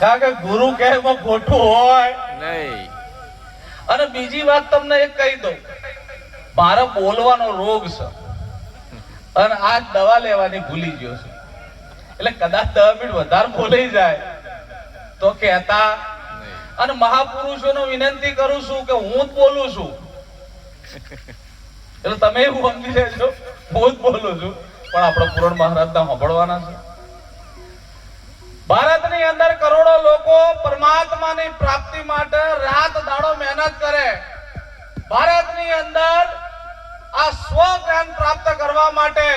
કારણ કે ગુરુ કહે એમાં ખોટું હોય નહીં. અને બીજી વાત તમને એક કહી દઉં, મારે બોલવાનો રોગ છે અને આ દવા લેવાની ભૂલી ગયો છું, એટલે કદાચ 10 મિનિટ વધારે બોલાઈ જાય તો કહેતા. અને મહાપુરુષોને વિનંતી કરું છું કે હું જ બોલું છું, એટલે તમે એવું સમજી લેજો હું જ બોલું છું, પણ આપણે પૂરણ મહારાજના સાંભળવાના છે. ભારતની અંદર કરોડો લોકો પરમાત્માની પ્રાપ્તિ માટે રાત દાડો મહેનત કરે. ભારતની અંદર આ સ્વ જ્ઞાન પ્રાપ્ત કરવા માટે,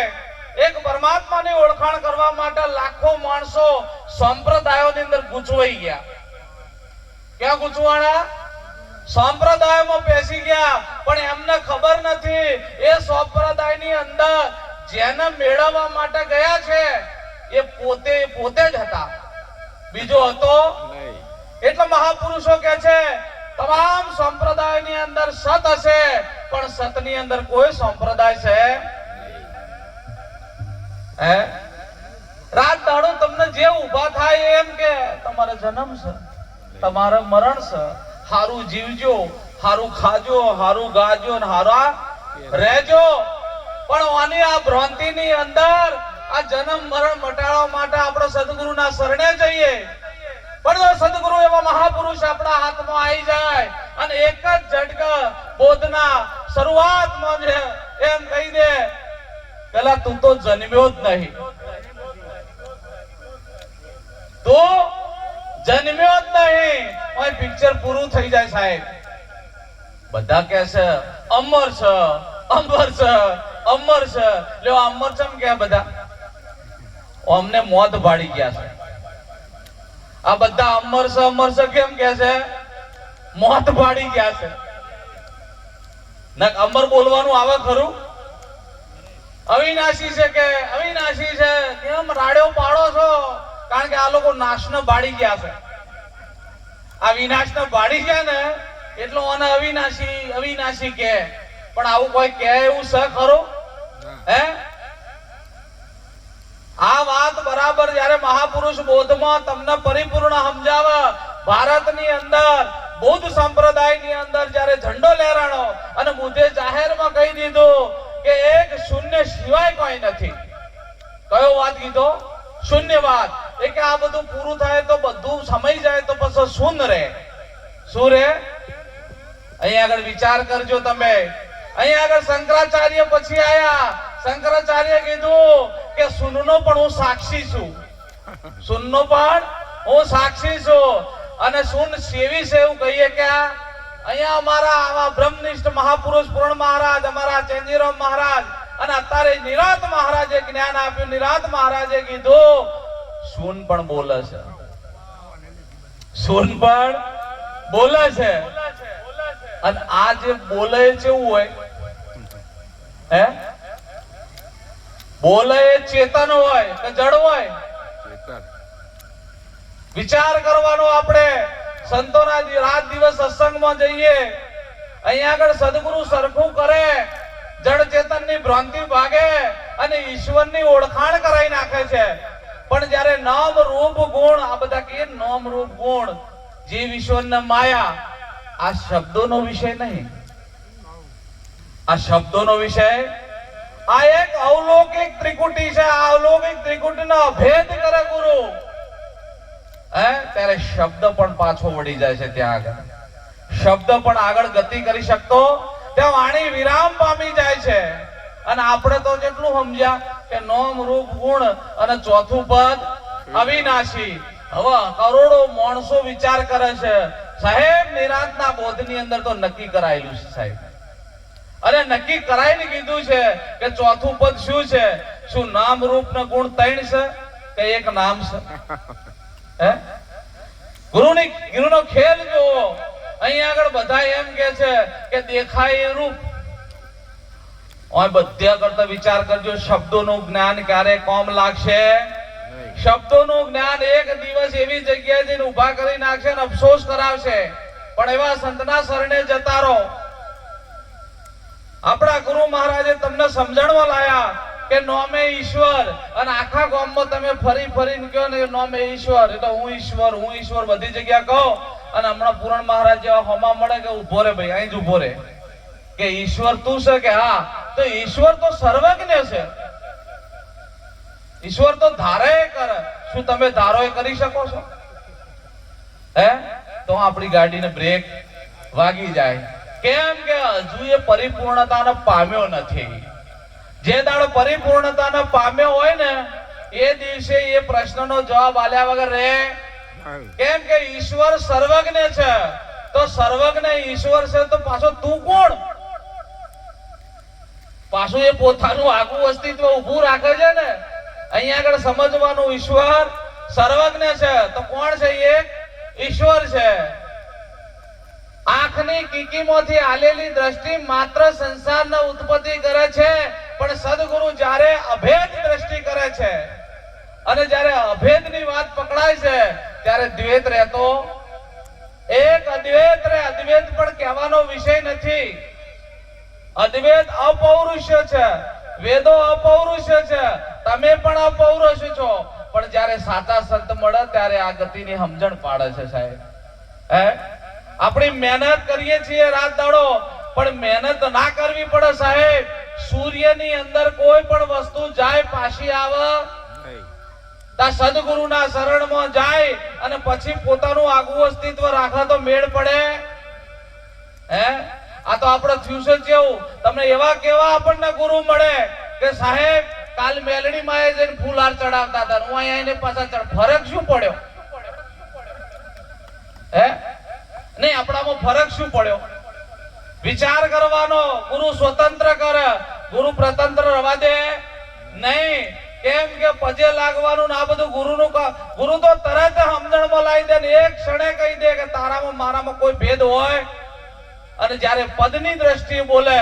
એક પરમાત્માની ઓળખાણ કરવા માટે લાખો માણસો સંપ્રદાયોની અંદર ગૂંચવાઈ ગયા. ક્યાં ગૂંચવાણા? સંપ્રદાયોમાં બેસી ગયા, પણ એમને ખબર નથી એ સંપ્રદાયની અંદર જેને મેળવવા માટે ગયા છે એ પોતે જ હતા, બીજો હતો નહીં. એટલે મહાપુરુષો કહે છે તમામ સંપ્રદાયની અંદર સત હશે, પણ સતની અંદર કોઈ સંપ્રદાય છે હે? રાત દાડો તમને જે ઊભા થાય એમ કે તમારો જન્મ છે, તમારે મરણ છે, હારું જીવજો, હારું ખાજો, હારું ગાજો ને હારા રહેજો. પણ આની આ ભ્રાંતિની અંદર આ જન્મ મરણ મટાડવા માટે આપણે સદગુરુના શરણે જઈએ. પણ જો સદગુરુ એવા મહાપુરુષ આપણા હાથમાં આવી જાય અને એક જ ઝટકા બોધના શરૂઆતમાં જ એમ કહી દે, પેલા તું તો જન્મ્યો જ નહીં, તો જન્મ્યો જ નહીં, ઓય પિક્ચર પૂરું થઈ જાય સાહેબ. બધા કહે છે અમર છે, અમર છે, અમર છે. લ્યો અમર ચમ કે બધા અમને મોત ભાડી ગયા છે. આ બધા અમર છે કેમ કે છે? મોત ભાડી ગયા છે. નક અમર બોલવાનું આવે ખરું? અવિનાશી છે કે અવિનાશી છે, કેમ રાડ્યો પાડો છો? કારણ કે આ લોકો નાશને બાળી ગયા છે. આ વિનાશને બાળી ગયા ને એટલે આને અવિનાશી અવિનાશી કે. પણ આવું કોઈ કહે એવું છે ખરું? હે? આ વાત બરાબર જ્યારે મહાપુરુષ બોધમાં તમને પરિપૂર્ણ સમજાવે. ભારતની અંદર બૌદ્ધ સંપ્રદાયની અંદર જ્યારે ઝંડો લહેરાણો અને બુદ્ધે જાહેરમાં કહી દીધું કે એક શૂન્ય સિવાય કોઈ નથી. કયો વાત કીધો? શૂન્યવાદ. એ કે આ બધું પૂરું થાય તો બધું સમય જાય તો પછી શૂન્ય રહે. શું રહે? અહીંયા આગળ વિચાર કરજો તમે. અહીંયા આગળ શંકરાચાર્ય પછી આયા. શંકરાચાર્ય કીધું કે શૂન્યનો પણ હું સાક્ષી છું, શૂન્યનો પણ હું સાક્ષી છું. અને શૂન્ય સેવી છે એવું કહીએ કે અહીંયા અમારા આવા બ્રહ્મનિષ્ઠ મહાપુરુષ પૂર્ણ મહારાજ, અમારા ચેન્જીરામ મહારાજ અને અત્યારે નિરાંત મહારાજે જ્ઞાન આપ્યું. નિરાંત મહારાજે કીધું શૂન્ય પણ બોલે છે, શૂન્ય પણ બોલે છે. અને આ જે બોલે છે એવું હોય હે? બોલે એ ચેતન હોય કે જડ હોય? વિચાર કરવાનો. આપણે સંતોના રાત દિવસ સત્સંગમાં જઈએ, અહીંયા આગળ સદગુરુ સરખું કરે, જડ ચેતનની ભ્રાંતિ ભાગે અને ઈશ્વરની ઓળખાણ કરાવી નાખે છે. પણ જ્યારે નામ રૂપ ગુણ, આ બધા કે નામ રૂપ ગુણ, જીવ ઈશ્વરના માયા, આ શબ્દોનો વિષય નહીં. આ શબ્દોનો વિષય આ એક અવલૌકિક ત્રિકુટી છે. આ અવલૌકિક ત્રિકુટીનો અભેદ કરે ગુરુ, ત્યારે શબ્દ પણ પાછો વળી જાય છે. ત્યાં આગળ શબ્દ પણ આગળ ગતિ કરી શકતો, ત્યાં વાણી વિરામ પામી જાય છે. અને આપણે તો જેટલું સમજ્યા કે નામ રૂપ ગુણ અને ચોથું પદ અવિનાશી. હવે કરોડો માણસો વિચાર કરે છે સાહેબ નિરાંતના બોધની અંદર તો નક્કી કરાયેલું છે સાહેબ, અને નક્કી કરાઈને કીધું છે કે ચોથું પદ શું છે? શું નામ રૂપ ને ગુણ 3 છે કે એક નામ છે? હે? ગુરુનો ખેલ જુઓ. અહીંયા આગળ બધા એમ કે છે કે દેખાય એ રૂપ. બધા કરતા વિચાર કરજો, શબ્દોનું જ્ઞાન ક્યારે કોમ લાગશે? શબ્દોનું જ્ઞાન એક દિવસ એવી જગ્યાએ જઈને ઉભા કરી નાખશે અને અફસોસ કરાવશે. પણ એવા સંતના શરણે જતા રહો. આપણા ગુરુ મહારાજે તમને સમજણવા લાયા કે નોમે ઈશ્વર, અને આખા ગામમાં તમે ફરી ફરીને કહો ને નોમે ઈશ્વર એટલે હું ઈશ્વર બધી જગ્યા કહો, અને હમણાં પૂરણ મહારાજ જેવા હોમા મળે કે ઉભો રે ભાઈ, અહીં જ ઉભો રે, કે ઈશ્વર તું છે કે હા, તો ઈશ્વર તો સર્વજ્ઞ છે, ઈશ્વર તો ધારે કરે, શું તમે ધારો એ કરી શકો છો? હે તો આપણી ગાડીને બ્રેક વાગી જાય, કેમ કે હજુ એ પરિપૂર્ણતાને પામ્યો નથી. જે દાડો પરિપૂર્ણતાને પામ્યો હોય ને એ દિવસે એ પ્રશ્નનો જવાબ આલ્યા વગર રહે, કેમ કે ઈશ્વર સર્વજ્ઞ છે, તો સર્વજ્ઞ ઈશ્વર છે તો પાછો તું કોણ? પાછું એ પોતાનું આગવું અસ્તિત્વ ઉભું રાખે છે ને, અહીંયા આગળ સમજવાનું ઈશ્વર સર્વજ્ઞ છે તો કોણ છે? એક ઈશ્વર છે. આંખની કીકીમાંથી આલેલી દ્રષ્ટિ માત્ર સંસારને ઉત્પત્તિ કરે છે, પણ સદગુરુ જ્યારે અભેદ દ્રષ્ટિ કરે છે અને જ્યારે અભેદની વાત પકડાય છે ત્યારે દ્વૈત રહેતો એક અદ્વૈત રે. અદ્વૈત પણ કહેવાનો વિષય નથી. અદ્વૈત અપૌરુષય છે, વેદો અપૌરુષય છે, તમે પણ અપૌરુષ છો, પણ જ્યારે સાચા સંત મળે ત્યારે આ ગતિની સમજણ પાડે છે સાહેબ. આપણી મહેનત કરીએ છીએ રાત દાડો, પણ મહેનત ના કરવી પડે સાહેબ. સૂર્યની અંદર કોઈ પણ વસ્તુ જાય પાછી આવે, તા સદગુરુના શરણમાં જાય અને પછી પોતાનું આગવું અસ્તિત્વ રાખે તો મેળ પડે? આ તો આપણે થયું છે જેવું. તમને એવા કેવા આપણને ગુરુ મળે કે સાહેબ કાલ મેલડી માં જઈને ફૂલહાર ચડાવતા હતા, હું અહીંયા પાછા ફરક શું પડ્યો? નહીં, આપણામાં ફરક શું પડ્યો? વિચાર કરવાનો. ગુરુ સ્વતંત્ર કરે, ગુરુ પ્રતંત્ર રવા દે નહીં. કેમ કે પજે લાગવાનું આ બધું ગુરુ તો તરત સમજણમાં લાવી દે ને એક ક્ષણે કહી દે કે તારામાં મારામાં કોઈ ભેદ હોય, અને જ્યારે પદની દ્રષ્ટિએ બોલે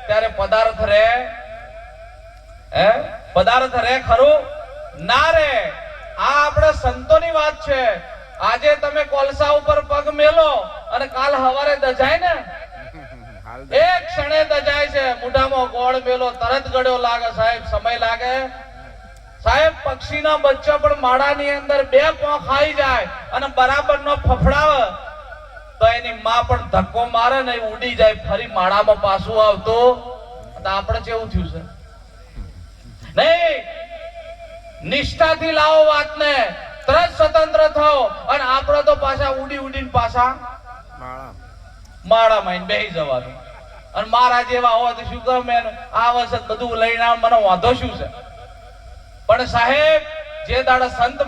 ત્યારે પદાર્થ રે, પદાર્થ રે ખરું? ના રે. આ આપણે સંતોની વાત છે. આજે તમે કોલસા ઉપર પગ મેલો અને કાલ હવારે દજાય ને, એક ક્ષણે દજાય છે. મોઢામાં ગોળ મેલો તરત ગળ્યો લાગે સાહેબ, સમય લાગે સાહેબ. પક્ષીના બચ્ચા પણ માળાની અંદર 2 પોં ખાઈ જાય અને બરાબર નો ફફડાવે તો એની માં પણ ધક્કો મારે ને ઉડી જાય, ફરી માળામાં પાછું આવતું. આપણે કેવું થયું છે? નહીં, નિષ્ઠાથી લાવો વાતને, તરત સ્વતંત્ર થાઓ. અને આપણે તો પાછા ઉડીને પાછા માળામાં બેસી જવાનું. અને મારા જેવા હોય તો શું ગમે આ વર્ષે બધું લઈને મને વાંધો શું છે? પણ સાહેબ જે દાડે સંત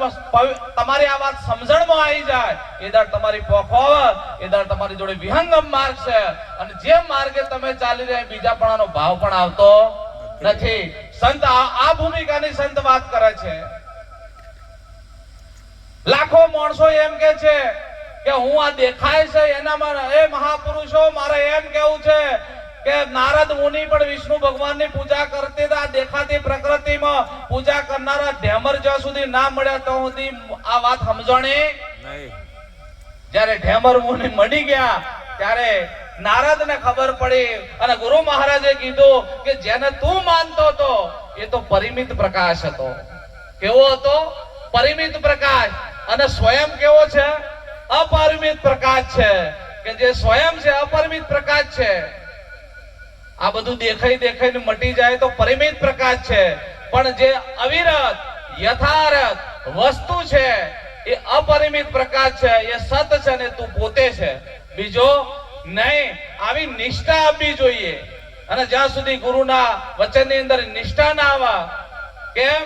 તમારી આ વાત સમજણમાં આવી જાય એ દાડ તમારી પોખો આવે, એ દાડ તમારી જોડે વિહંગમ માર્ગ છે, અને જે માર્ગે તમે ચાલી રહ્યા બીજા પણાનો ભાવ પણ આવતો નથી. સંત આ ભૂમિકાની સંત વાત કરે છે. લાખો માણસો એમ કે છે કે હું આ દેખાય છે એનામાં, એ મહાપુરુષો મારે એમ કેવું છે કે નારદ મુનિ પણ વિષ્ણુ ભગવાનની પૂજા કરતી હતા. દેખાતી પ્રકૃતિમાં પૂજા કરનારા ઢેમર જ્યાં સુધી ના મળ્યા તો સુધી આ વાત સમજણી નહીં. જ્યારે ઢેમર મુનિ મળી ગયા ત્યારે નારદને ખબર પડી અને ગુરુ મહારાજે કીધું કે જેને તું માનતો હતો એ તો પરિમિત પ્રકાશ હતો. કેવો હતો? પરિમિત પ્રકાશ. અને સ્વયં કેવો છે? અપરિમિત પ્રકાશ છે. કે જે સ્વયં છે અપરિમિત પ્રકાશ છે. આ બધું દેખાઈને મટી જાય તો પરિમિત પ્રકાશ છે, પણ જે અવિરત યથાર્થ વસ્તુ છે એ અપરિમિત પ્રકાશ છે, એ સત છે ને તું પોતે છે, બીજો નહીં. આવી નિષ્ઠા આપવી જોઈએ. અને જ્યાં સુધી ગુરુના વચનની અંદર નિષ્ઠા ના આવે, કેમ?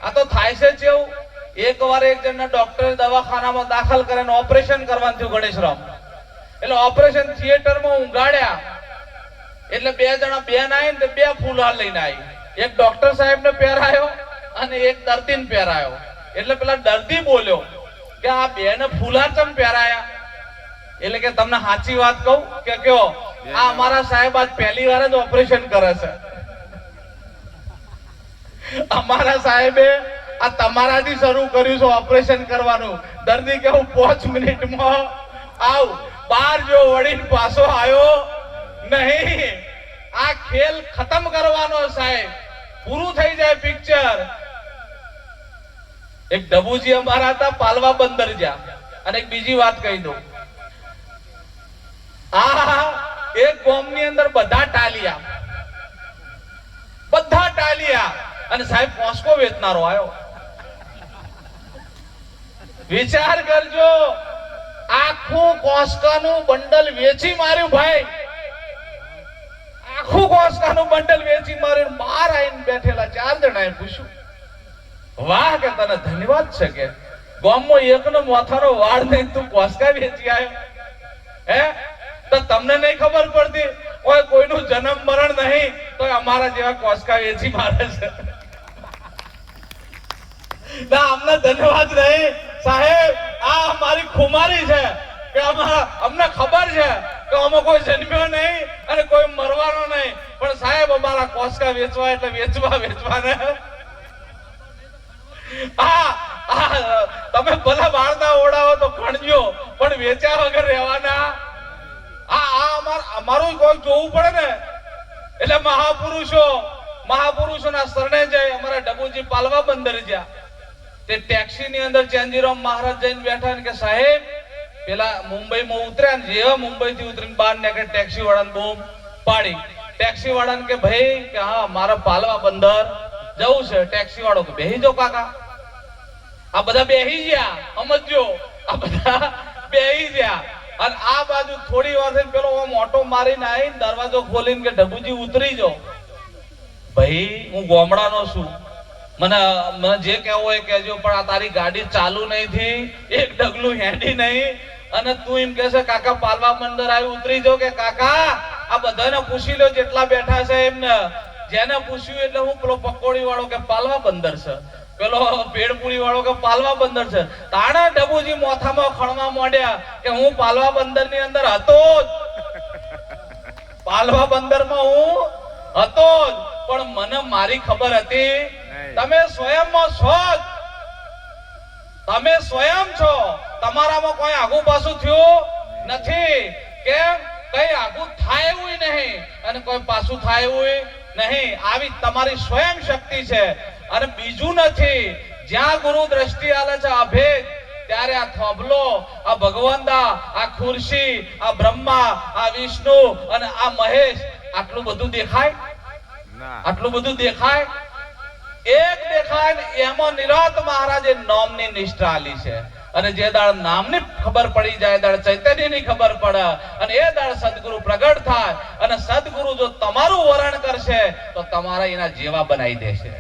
આ તો થાય છે જેવું એકવાર એક જણના ડોક્ટરે દવાખાનામાં દાખલ કરીને ઓપરેશન કરવાનું થયું ગણેશરામ. એટલે ઓપરેશન થિયેટરમાં ઊંઘાડ્યા એટલે 2 જણા બેન આવી ને 2 ફૂલહાર લઈને આવી. એક ડોક્ટર સાહેબ ને પહેરાયો અને એક દર્દીને પહેરાયો. એટલે પેલા દર્દી બોલ્યો કે આ બેને ફૂલહાર ચમ પહેરાયા? એટલે કે તમને સાચી વાત કહું કે કયો, આ અમારા સાહેબ આજ પહેલી વાર જ ઓપરેશન કરે છે. અમારા સાહેબે આ તમારાથી શરૂ કર્યું છે ઓપરેશન કરવાનું. દર્દી કે હું 5 મિનિટમાં આવ, બહાર જો વળીને પાછો આવ્યો નહીં. આ ખેલ ખતમ કરવાનો સાહેબ. પૂરું થઈ જાય પિક્ચર. એક ડબુજી અમારા હતા પાલવા બંદર જ્યાં. અને એક બીજી વાત કહી દઉં, આ એક ગામની અંદર બધા ટાલિયા અને સાહેબ પોસ્કો વેચનારો આવ્યો. વિચાર કરજો, આખું કોસ્કાનું બંડલ વેચી માર્યું ભાઈ, આખું કોસ્કાનું બંડલ વેચી માર્યું. બહાર આવીને બેઠેલા 4 જણાએ પૂછ્યું, વાહ કે તને ધન્યવાદ છે કે ગામમાં એકનો માથાનો વાળ નહીં, તું કોસ્કા વેચી આવ્યો હે? તો તમને નહીં ખબર પડતી ઓય કોઈનું જન્મ મરણ નહીં તો અમારા જેવા કોસ્કા વેચી મારે છે. ના, અમને ધન્યવાદ નહીં સાહેબ, આ અમારી ખુમારી છે કે અમને ખબર છે કે અમે કોઈ જન્મ્યો નહીં અને કોઈ મરવાનો નહીં, પણ સાહેબ અમારા કોસ્કા વેચવા એટલે વેચવા ને. તમે ભલે વાળના ઓડાવો તો ખણજો, પણ વેચ્યા વગર રહેવાના. અમારું કોઈ જોવું પડે ને. એટલે મહાપુરુષોના શરણે જઈ અમારા ડબુજી પાલવા બંદર જ્યાં તે ટેક્સી ની અંદર ચેન્જીરામ મહારાજ જઈને બેઠા કે સાહેબ પેલા મુંબઈમાં ઉતર્યા ને જેવા મુંબઈ થી ઉતરીને બહાર નીકળે ટેક્સી વાળાને બૂમ પાડી. ટેક્સી વાળાને કે ભાઈ કે હા મારે પાલવા બંદર જવું છે. ટેક્સી વાળો કે બેહી જાઓ કાકા. આ બધા બેહી ગયા, સમજો, આ બધા બેહી ગયા. અને આ બાજુ થોડી વાર થઈને પેલો ઓટો મારીને આવીને દરવાજો ખોલીને કે ડબુજી ઉતરી જાઓ. ભાઈ હું ગોમડાનો છું, મને જે કહેવું હોય કહેજો, પણ આ તારી ગાડી ચાલુ નહીં થઈ, એક ડગલું હેડી નહીં, અને તું એમ કહે છે કાકા પાલવા બંદર આવી ઉતરી જાઓ. કે કાકા આ બધાને પૂછી લો જેટલા બેઠા છે એમને, જેને પૂછ્યું એટલે હું પેલો પકોડી વાળો કે પાલવા બંદર છે, પેલો ભેળપુરી વાળો કે પાલવા બંદર છે. તાણા ડબુજી મોથામાં ખણવા માંડ્યા કે હું પાલવા બંદર ની અંદર હતો જ, પાલવા બંદરમાં હું હતો જ, પણ મને મારી ખબર હતી. તમે સ્વયંમાં છો, તમે સ્વયં છો, તમારામાં કોઈ આગુ પાછું થયું નથી. કેમ? કઈ આગુ થાય એવું નહીં અને કોઈ પાછું થાય એવું નહીં. આવી તમારી સ્વયં શક્તિ છે અને બીજું નથી. જ્યાં ગુરુ દ્રષ્ટિ આલે છે અભેદ, ત્યારે આ થોભલો, આ ભગવંતા, આ ખુરશી, આ બ્રહ્મા, આ વિષ્ણુ અને આ મહેશ, આટલું બધું દેખાય? આટલું બધું દેખાય? એક દેખાય ને એમાં નિરાત મહારાજે નામની નિષ્ઠા આલી છે. અને જે દાળ નામની ખબર પડી જાય, દાળ ચૈતન્યની ખબર પડે, અને એ દાળ સદગુરુ પ્રગટ થાય. અને સદગુરુ જો તમારું વરણ કરશે તો તમારા એના જેવા બનાવી દેશે.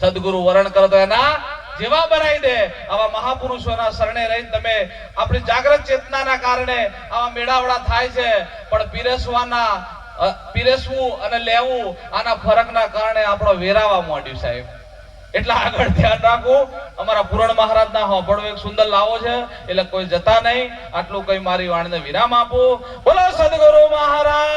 સદગુરુ વરણ કરે તો એના જેવા બનાવી દે. આવા મહાપુરુષોના શરણે રહીને તમે આપણી જાગૃત ચેતનાના કારણે આવા મેળાવડા થાય છે, પણ પીરસવું અને લેવું આના ફરકના કારણે આપણો વેરાવા માંડ્યું સાહેબ. એટલે આગળ ધ્યાન રાખવું. અમારા પુરાણ મહારાજના હોંભળો એક સુંદર લાવો છે, એટલે કોઈ જતા નહીં. આટલું કઈ મારી વાણીને વિરામ આપું. બોલો સદગુરુ મહારાજ.